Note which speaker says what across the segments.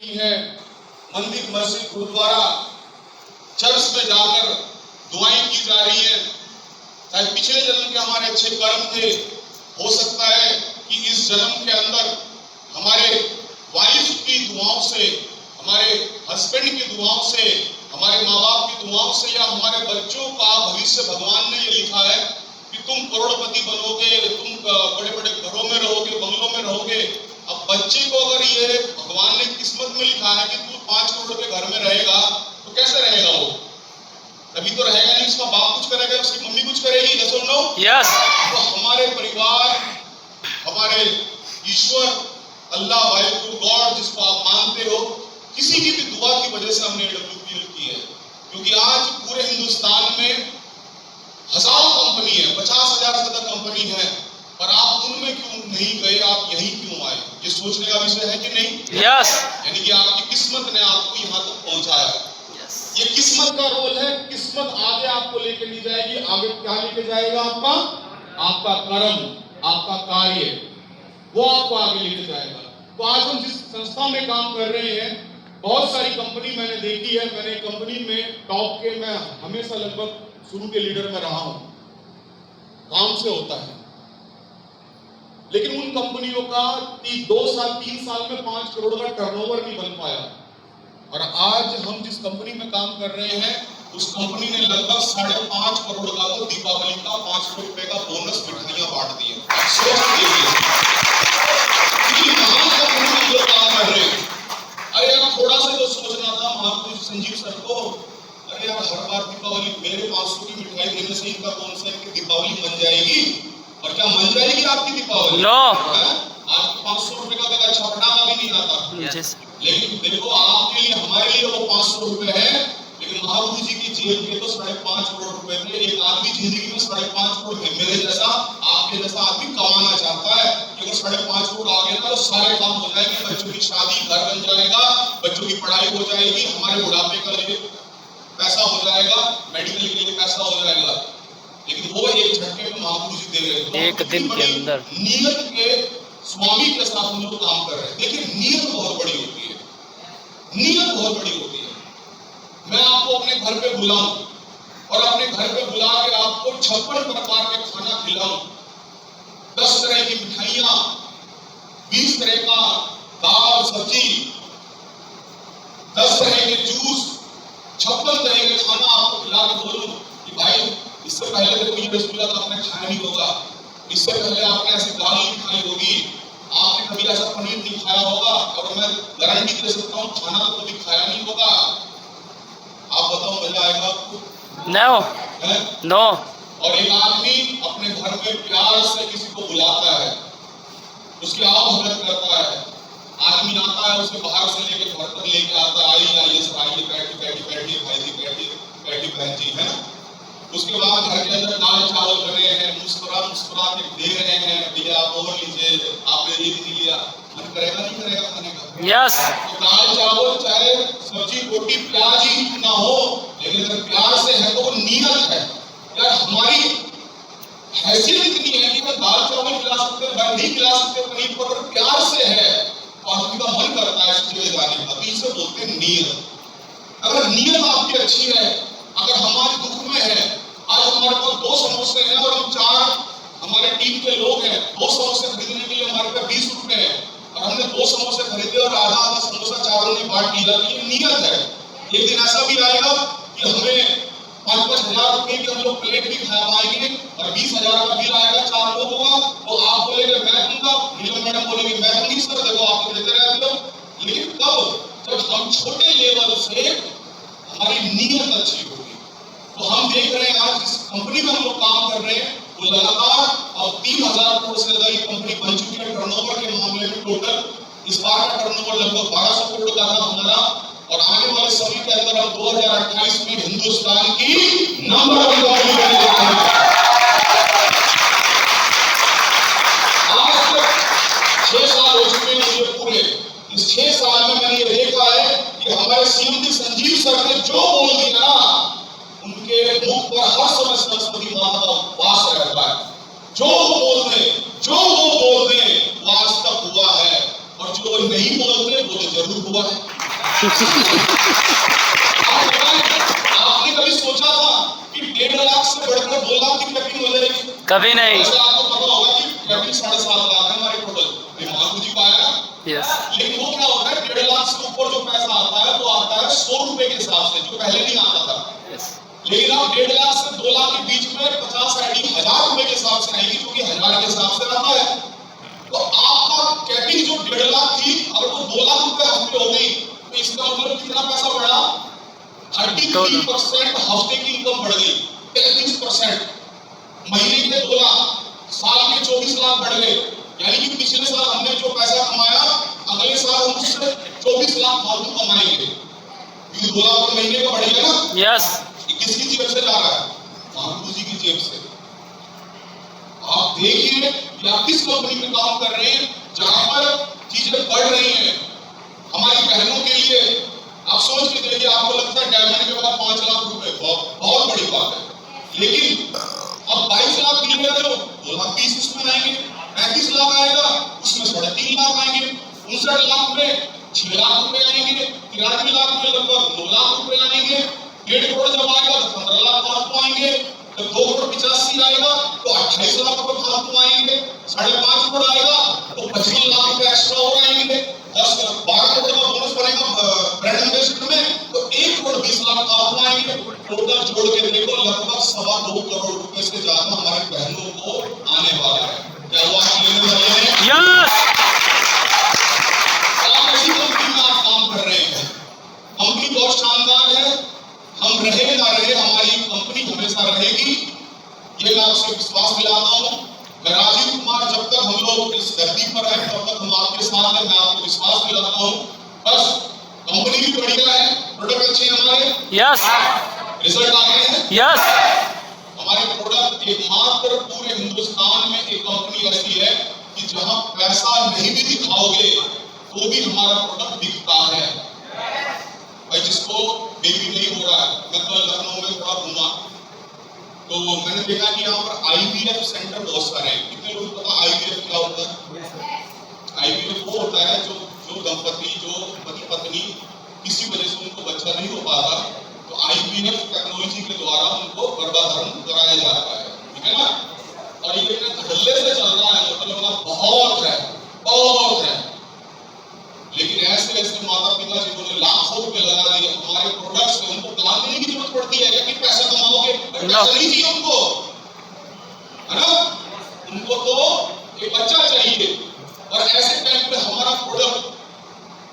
Speaker 1: है मंदिर, मस्जिद, गुरुद्वारा, चर्च में जाकर दुआएं की जा रही है। शायद पिछले जन्म के हमारे अच्छे कर्म थे, हो सकता है कि इस जन्म के अंदर हमारे वाइफ की दुआओं से, हमारे हस्बैंड की दुआओं से, हमारे माँ बाप की दुआओं से या हमारे बच्चों का भविष्य भगवान ने ये लिखा है कि तुम करोड़पति बनोगे, तुम बड़े बड़े घरों में रहोगे, बंगलों में रहोगे। अब बच्चे को अगर ये भगवान ने किस्मत में लिखा है कि तू 5 करोड़ के घर में रहेगा, तो कैसे रहेगा वो? अभी तो रहेगा नहीं, उसका बाप कुछ करेगा, उसकी मम्मी कुछ करेगी। यस और नो?
Speaker 2: यस।
Speaker 1: तो हमारे परिवार, हमारे ईश्वर, अल्लाह, वाहिगुरु, गॉड जिसको आप मानते हो, किसी की भी दुआ की वजह से हमने WPL की है। क्योंकि आज पूरे हिंदुस्तान में हजारों कंपनी है, 50,000 से ज्यादा कंपनी है, पर आप उनमें क्यों नहीं गए, आप यहीं क्यों आए? ये सोचने का विषय है कि नहीं?
Speaker 2: यस।
Speaker 1: यानी कि आपकी किस्मत ने आपको यहाँ तक पहुंचाया। ये किस्मत का रोल है। किस्मत आगे आपको लेके नहीं जाएगी। आगे क्या लेके जाएगा? आपका कर्म, आपका कार्य, वो आपको आगे लेके जाएगा। तो आज हम जिस संस्था में काम कर रहे हैं, बहुत सारी कंपनी मैंने देखी है। मैंने कंपनी में टॉप के, मैं हमेशा लगभग शुरू के लीडर में रहा हूं। काम से होता है, लेकिन उन कंपनियों का 2 साल 3 साल में 5 करोड़ का टर्नओवर नहीं बन पाया। और आज हम जिस कंपनी में काम कर रहे हैं, उस कंपनी ने लगभग 5.5 करोड़ का तो दीपावली का 5 करोड़ रुपए का बोनस मिठाइयां बांट दी है। सोच लीजिए हम लोग काम कर रहे हैं। अरे यार, थोड़ा सा तो सोचना था महापुरुष संजीव सर को। अरे यार, हर बार दीपावली मेरे 500 की मिठाई देने से इनका कौन सा है कि दीपावली बन जाएगी? और क्या मन जाएगी आपकी दीपावली?
Speaker 2: नो।
Speaker 1: आज 500 रुपए का तो अच्छा पटाखा भी नहीं आता। लेकिन देखो, आपके लिए, हमारे लिए वो 500 रुपए है, लेकिन महाप्रभु जी की जेब के तो 5.5 करोड़ रुपए थे। एक आदमी जिंदगी में 5.5 करोड़ है, मेरे जैसा, आपके जैसा आदमी कमाना चाहता है कि अगर 5.5 करोड़ आ गया ना, तो सारे काम हो जाएंगे। बच्चों की शादी, घर बन जाएगा, बच्चों की पढ़ाई हो जाएगी, हमारे बुढ़ापे का लिए पैसा हो जाएगा, मेडिकल के लिए पैसा हो जाएगा। लेकिन वो एक झटके में महाप्रभु जी दे रहे थे।
Speaker 2: एक दिन के अंदर
Speaker 1: नियत के स्वामी के साथ हम लोग काम कर रहे हैं। देखिए, नियत बहुत बड़ी होती है, नियत बहुत बड़ी होती है। मैं आपको अपने घर पे बुलाऊं और अपने घर पे बुला के आपको 56 प्रकार के खाना खिलाऊं, 10 तरह की मिठाइयां, 20 तरह का दाल सब्जी, 10 तरह के जूस, 56 तरह के खाना आपको खिला के बोलूं कि भाई, इससे पहले तो कोई रसगुल्ला तो आपने खाया नहीं होगा, इससे पहले आपने ऐसी दाल नहीं खाई होगी, आपने कभी ऐसा पनीर नहीं खाया होगा, और मैं गारंटी दे सकता हूँ खाना तो कभी खाया नहीं होगा। आप बताओ, मजा आएगा आपको?
Speaker 2: नो। नो।
Speaker 1: और एक आदमी अपने घर में प्यार से किसी को बुलाता है, उसकी आवभगत करता है। आदमी आता है, उसके बाहर से लेके घर तक लेके आता है, आइए सर, आइए, बैठिए भाई जी, बैठिए बहन जी, है ना? उसके बाद घर के अंदर दाल चावल बने हैं, मुस्कुरा के दे रहे हैं, भैया आप और लीजिए, आपने ये नहीं लिया, मन करेगा नहीं करेगा खाने का? यस। तो दाल चावल चाहे सब्जी रोटी प्याज ही ना हो, लेकिन अगर प्यार से है तो वो नियत है। यार, हमारी हैसियत इतनी है कि मैं दाल चावल खिला सकते हैं, नहीं खिला सकते पनीर को, अगर प्यार से है तो आदमी का मन करता है इस जगह जाने का। इसे बोलते हैं नियत। अगर नियत आपकी अच्छी है, अगर हमारे दुख में है, आज हमारे पास 2 समोसे हैं और हम 4 हमारे टीम के लोग हैं, 2 समोसे खरीदने के लिए हमारे पास 20 रुपए हैं, और हमने 2 समोसे खरीदे और आधा समोसा चारों ने बांट दिया। ये नियत है। एक दिन ऐसा भी आएगा कि हमें 5-5 हजार रुपए की हम लोग प्लेट भी खा पाएंगे, और 20,000 का बिल आएगा 4 लोगों का, तो आप बोलेंगे मैं दूंगा, नीलम मैडम बोलेंगे मैं दूंगी, सर देखो आप देते रहते हो। लेकिन कब? जब हम छोटे लेवल से हमारी नीयत अच्छी होगी। तो हम देख रहे हैं आज जिस कंपनी में हम लोग काम कर रहे हैं, वो लगातार अब 3,000 करोड़ से ज्यादा कंपनी बन चुकी है टर्नओवर के मामले में। टोटल इस बार का टर्नओवर लगभग 1200 करोड़ का था हमारा, और आने वाले समय के अंदर हम 2028 में हिंदुस्तान की नंबर 1 कंपनी बनने जा रहे हैं। आज तक 6 साल हो चुके हैं ये पूरे। इस 6 साल में मैंने ये देखा है कि हमारे श्रीमती संजीव सर ने जो बोल दिया ना, उनके मुख पर हर समय सरस्वती माता का वास रहता है। जो वो बोल दे, वो आज तक हुआ है, और जो नहीं बोलते वो तो जरूर हुआ है। आप बताएं, आपने कभी सोचा था कि 1.5 लाख से बढ़कर 2 लाख की कैपिंग हो जाएगी?
Speaker 2: कभी नहीं।
Speaker 1: वैसे आपको पता होगा कि कैपिंग 7.5 लाख है हमारे टोटल, ये माधु जी का आया।
Speaker 2: यस
Speaker 1: लेकिन वो क्या होता है, 1.5 लाख से ऊपर जो पैसा आता है वो आता है 100 रुपए के हिसाब से, जो पहले नहीं आता था। लेकिन अब 1.5 लाख से 2 लाख के बीच में 50 आईडी 1000 रुपए के हिसाब से आएगी, क्योंकि 1000 के हिसाब से आता है। तो आपका कैपिंग जो 1.5 लाख थी, अगर वो 2 लाख रुपए हफ्ते हो गई, तो इसका मतलब कितना पैसा बढ़ा? 33% हफ्ते की इनकम बढ़ गई, 33%। महीने के 2 लाख, साल के 24 लाख बढ़ गए। यानी कि पिछले साल हमने जो पैसा कमाया, अगले साल हम उससे 24 लाख फालतू कमाएंगे, क्योंकि 2 लाख महीने का बढ़ेगा ना।
Speaker 2: यस
Speaker 1: किसकी जेब से जा रहा है? माधु जी की जेब से। आप देखिए कि आप किस कंपनी में काम कर रहे हैं जहां पर चीजें बढ़ रही हैं हमारी बहनों के लिए। आप सोच के देखिए, आपको लगता है डायमंड के बाद 5 लाख रुपए बहुत बड़ी बात है, लेकिन अब 22 लाख मिलेगा, जो 2 लाख 20 उसमें आएंगे, 35 लाख आएगा, उसमें 3.5 लाख आएंगे, 59 लाख में 6 लाख रुपए आएंगे, 93 लाख में लगभग 2 लाख रुपए आएंगे, 1.5 करोड़ जब आएगा तो 15 लाख फालतू आएंगे, जब 2 करोड़ 85 आएगा तो 28 लाख रुपए फालतू आएंगे, 5.5 करोड़ आएगा तो 55 लाख रुपए एक्स्ट्रा और आएंगे, 12 करोड़ का बोनस बनेगा ब्रांड एम्बेसडर में, तो 1 करोड़ 20 लाख फालतू आएंगे। टोटल जोड़ के देखो, लगभग 2.25 करोड़ रुपए से ज्यादा हमारी बहनों को आने वाला है। क्या वो आप लेने वाले हैं?
Speaker 2: यस
Speaker 1: आप ऐसी कंपनी में आप काम कर रहे हैं, कंपनी बहुत शानदार है, हम रहे ना रहे, हमारी कंपनी हमेशा रहेगी, ये मैं आपसे विश्वास दिलाता हूँ। राजीव कुमार, जब तक हम लोग इस धरती पर हैं तब तक हम आपके साथ हैं, मैं आपको विश्वास दिलाता हूँ। बस कंपनी भी बढ़िया है, प्रोडक्ट अच्छे हैं हमारे,
Speaker 2: यस
Speaker 1: रिजल्ट आ गए हैं।
Speaker 2: यस
Speaker 1: हमारे प्रोडक्ट एकमात्र पूरे हिंदुस्तान में एक कंपनी ऐसी है कि जहां पैसा नहीं भी दिखाओगे तो भी हमारा प्रोडक्ट दिखता है। भाई जिसको बेबी नहीं हो रहा है, मैं कल लखनऊ में थोड़ा घूमा तो मैंने देखा कि यहाँ पर IVF सेंटर बहुत सारे हैं। कितने लोगों को पता IVF क्या होता है? IVF वो होता है जो दंपति, जो पति पत्नी किसी वजह से उनको बच्चा नहीं हो पाता, तो IVF टेक्नोलॉजी के द्वारा उनको गर्भाधारण कराया जाता है, ठीक है ना। और ये धड़ल्ले से चल रहा है, मतलब बहुत है। लेकिन ऐसे माता पिता जिन्होंने लाखों रुपए लगा दिए हमारे प्रोडक्ट से, उनको प्लान देने की जरूरत पड़ती है कि पैसा कमाओगे, पैसा नहीं चाहिए उनको, है ना। उनको तो एक बच्चा चाहिए, और ऐसे टाइम पे हमारा प्रोडक्ट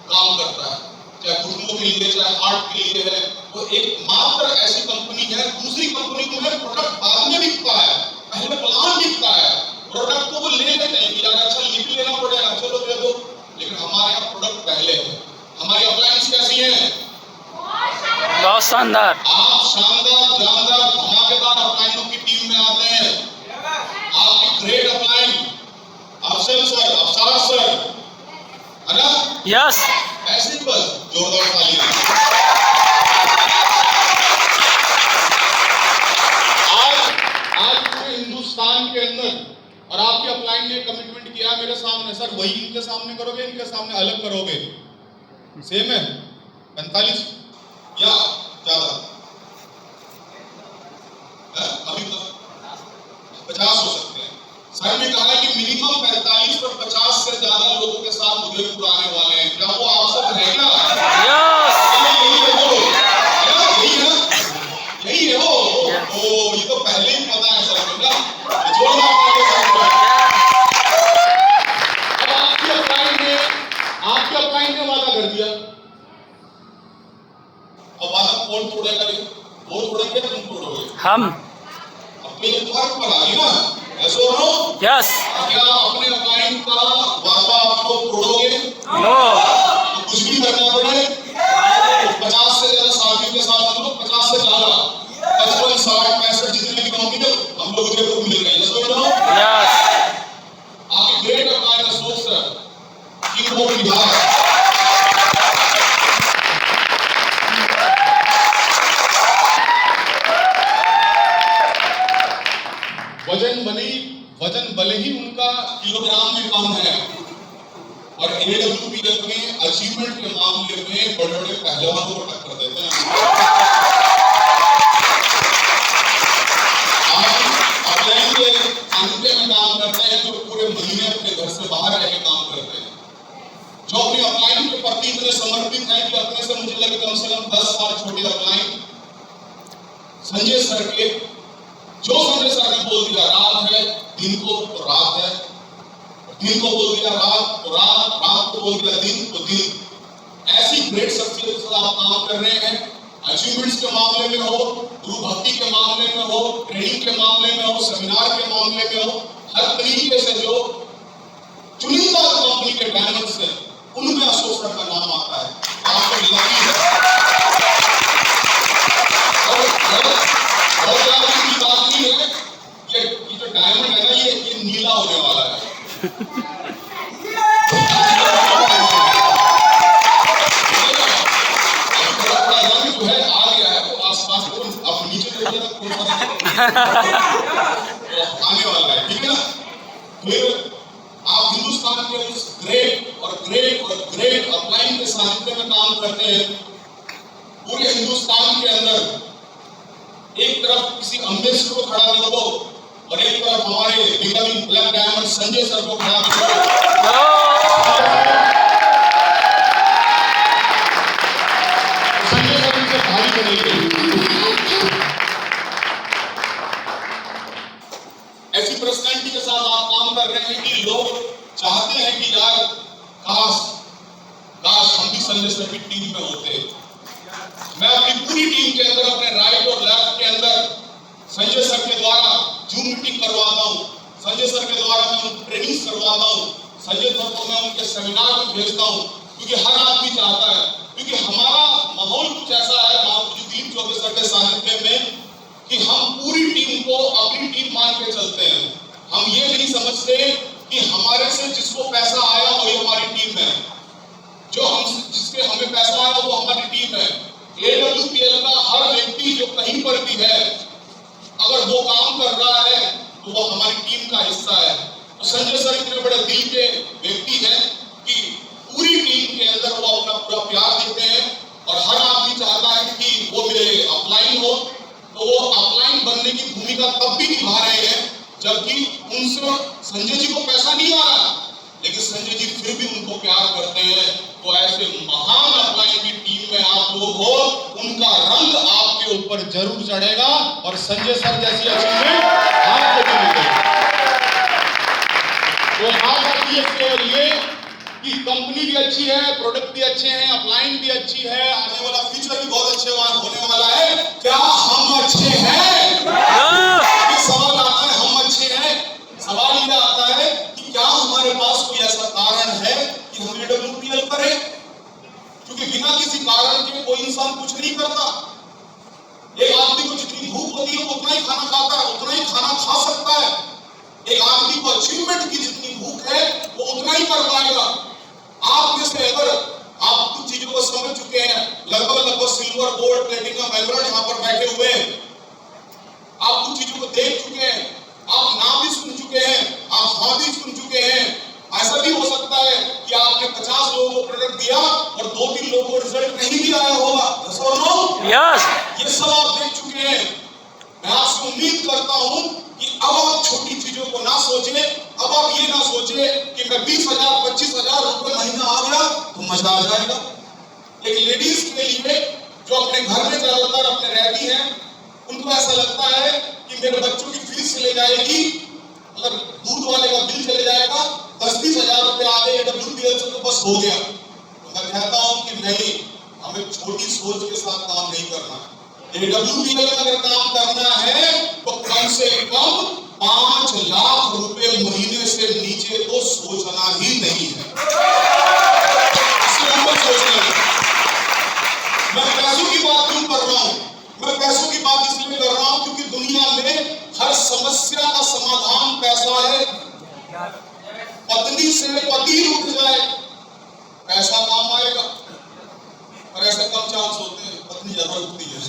Speaker 1: काम करता है, चाहे घुटनों के लिए, चाहे हार्ट के लिए है। तो एक मात्र ऐसी कंपनी है, दूसरी कंपनी को है प्रोडक्ट बाद में बिकता है, पहले प्लान बिकता है, प्रोडक्ट को वो ले लेते हैं कि यार अच्छा ये भी लेना पड़ेगा, चलो दे दो। लेकिन हमारे यहाँ प्रोडक्ट पहले है। हमारी अप्लायंस कैसी है?
Speaker 2: बहुत शानदार।
Speaker 1: आप शानदार, जानदार, धमाकेदार अप्लायंसों की टीम में आते हैं। आपकी great appliance Afsal sir, Afsar sir, है ना?
Speaker 2: यस
Speaker 1: ऐसे ही बस जोरदार ताली। आज पूरे हिंदुस्तान के अंदर, और आपके अप्लायंस ने कमिटमेंट किया मेरे सामने, सर वही इनके सामने करोगे, इनके सामने अलग करोगे? सेम है 45 या ज्यादा? अभी तो 50 हो सकते हैं। सर ने कहा है कि मिनिमम 45 और 50 से ज्यादा लोगों के साथ मुझे पुराने वाले हैं। क्या वो आप सब है क्या?
Speaker 2: यस
Speaker 1: यही है वो। तो ये तो पहले ही पता है सर को ना, आपके अप्लायंस ने वादा कर दिया, अब वादा कौन तोड़ेगा? वो तोड़ेंगे, तुम तोड़ोगे,
Speaker 2: हम।
Speaker 1: अपने फर्क पर आ गई ना, ऐसा हो।
Speaker 2: यस
Speaker 1: क्या अपने अप्लायंस का वादा आपको तोड़ोगे?
Speaker 2: नो
Speaker 1: तो कुछ भी करना पड़े, तो 50 से ज्यादा साथियों के साथ हम लोग, 50 से ज्यादा 55, 60, 65 जितने भी होंगे हम लोग उधर को मिल गए।
Speaker 2: यस
Speaker 1: आपकी great appliance Ashok sir, king of Bihar, वजन भले ही उनका किलोग्राम में कम है, और AWPF में अचीवमेंट के मामले में बड़े बड़े पहलवानों को टक्कर देते हैं। आप अपलाइन के अंत में काम करते हैं तो पूरे महीने अपने घर से बाहर रह के काम करते हैं, जो अपनी अपलाइन के प्रति इतने समर्पित हैं कि अपने से मुझे लगे कम से कम 10 साल छोटे अपलाइन संजय सर के, जो संजय सर ने बोल दिया रात है दिन को तो रात है, दिन को बोल दिया रात तो रात, रात को बोल दिया दिन तो दिन। ऐसी ग्रेट शख्सियत के साथ आप काम कर रहे हैं। अचीवमेंट्स के मामले में हो, गुरु भक्ति के मामले में हो, ट्रेनिंग के मामले में हो, सेमिनार के मामले में हो, हर तरीके से जो चुनिंदा कंपनी के डायमंड्स हैं उनमें अशोक सर का नाम आता है। आपको लकी है और याद की बात नहीं है, ये जो डायमंड है ना ये नीला होने वाला है। जो है आ गया है तो आसपास को अब नीचे देखिए ना कौन सा आने वाला है, ठीक है ना। फिर आप हिंदुस्तान के उस ग्रेट अपलाइन के सानिध्य में काम करते हैं। पूरे हिंदुस्तान के अंदर एक तरफ किसी अम्बेसडर को खड़ा कर दो और एक तरफ हमारे becoming black diamond Sanjay sir को खड़ा कर दो। संजय सर से भारी बनेगी। ऐसी पर्सनैलिटी के साथ आप काम कर रहे हैं कि लोग चाहते हैं कि यार काश हम भी संजय सर की टीम में होते। मैं अपनी पूरी टीम के अंदर अपने राइट और लेफ्ट के अंदर संजय सर के द्वारा जूम मीटिंग करवाता हूँ, संजय सर के द्वारा मैं उनको ट्रेनिंग करवाता हूँ, संजय सर को मैं उनके सेमिनार में भेजता हूँ, क्योंकि हर आदमी चाहता है, क्योंकि हमारा माहौल कुछ ऐसा है महापुरुष दिलीप चौबे सर के सानिध्य में कि हम पूरी टीम को अपनी टीम मान के चलते हैं। हम ये नहीं समझते कि हमारे से जिसको पैसा आया वही हमारी टीम है, जो हम जिसके हमें पैसा आया वो हमारी टीम है। AWPL का हर व्यक्ति जो कहीं पर भी है अगर वो काम कर रहा है तो वो हमारी टीम का हिस्सा है। तो संजय सर इतने बड़े दिल के व्यक्ति हैं कि पूरी टीम के अंदर वो अपना पूरा प्यार देते हैं और हर आदमी चाहता है कि वो मेरे अपलाइन हो, तो वो अपलाइन बनने की भूमिका तब भी निभा रहे हैं जबकि उनसे संजय जी को पैसा नहीं आ रहा, लेकिन संजय जी फिर भी उनको प्यार करते हैं। तो ऐसे महान अपलाइन की टीम में आप लोग हो, उनका रंग आपके ऊपर जरूर चढ़ेगा और संजय सर जैसी अचीवमेंट आपको भी मिलेगी। तो ये कि कंपनी भी अच्छी है, प्रोडक्ट भी अच्छे हैं, अपलाइन भी अच्छी है, आने वाला फ्यूचर भी बहुत अच्छे होने वाला है। क्या हम अच्छे हैं? सवाल आता है हम अच्छे हैं। सवाल ये आता है कि क्या हमारे पास कोई ऐसा कारण है कि हम AWPL करें? क्योंकि बिना किसी कारण के कोई इंसान कुछ नहीं करता। एक आदमी को जितनी भूख होती है वो उतना ही खाना खाता है, उतना ही खाना खा सकता है। एक आदमी को अचीवमेंट की जितनी भूख है वो उतना ही कर पाएगा। आप में से अगर आप कुछ चीजों को समझ चुके हैं, लगभग सिल्वर, गोल्ड, प्लेटिनम, एमराल्ड यहाँ पर बैठे हुए हैं, आप कुछ चीजों को देख चुके हैं, आप नाम भी सुन चुके हैं, आप हाँ भी सुन चुके हैं। ऐसा भी हो सकता है कि आपने 50 लोगों को प्रोडक्ट दिया और 2-3 लोगों को रिजल्ट नहीं भी आया होगा।
Speaker 2: यस,
Speaker 1: ये सब आप देख चुके हैं। मैं आपसे उम्मीद करता हूं कि अब आप छोटी चीजों को ना सोचें, अब आप ये ना सोचें कि मैं 20,000 25,000 रुपए महीना आ गया तो मजा आ जाएगा। एक लेडीज के लिए जो अपने घर में ज्यादातर अपने रहती हैं, उनको ऐसा लगता है कि मेरे बच्चों की फीस चले जाएगी, अगर दूध वाले का बिल चले जाएगा, 10-20 हजार रुपए आ गए AWPL से तो बस हो गया। तो मैं कहता हूं कि नहीं, हमें छोटी सोच के साथ काम नहीं करना। AWPL में अगर काम करना है तो कम से कम 5 लाख रुपए महीने से नीचे तो सोचना ही नहीं है। इससे ऊपर सोचना है। मैं पैसों की बात क्यों कर रहा हूं? मैं पैसों की बात इसलिए कर रहा हूं क्योंकि दुनिया में हर समस्या का समाधान पैसा है। पत्नी से पति उठ जाए, पैसा काम आएगा, और ऐसे कम चांस होते हैं, पत्नी ज्यादा उठती है।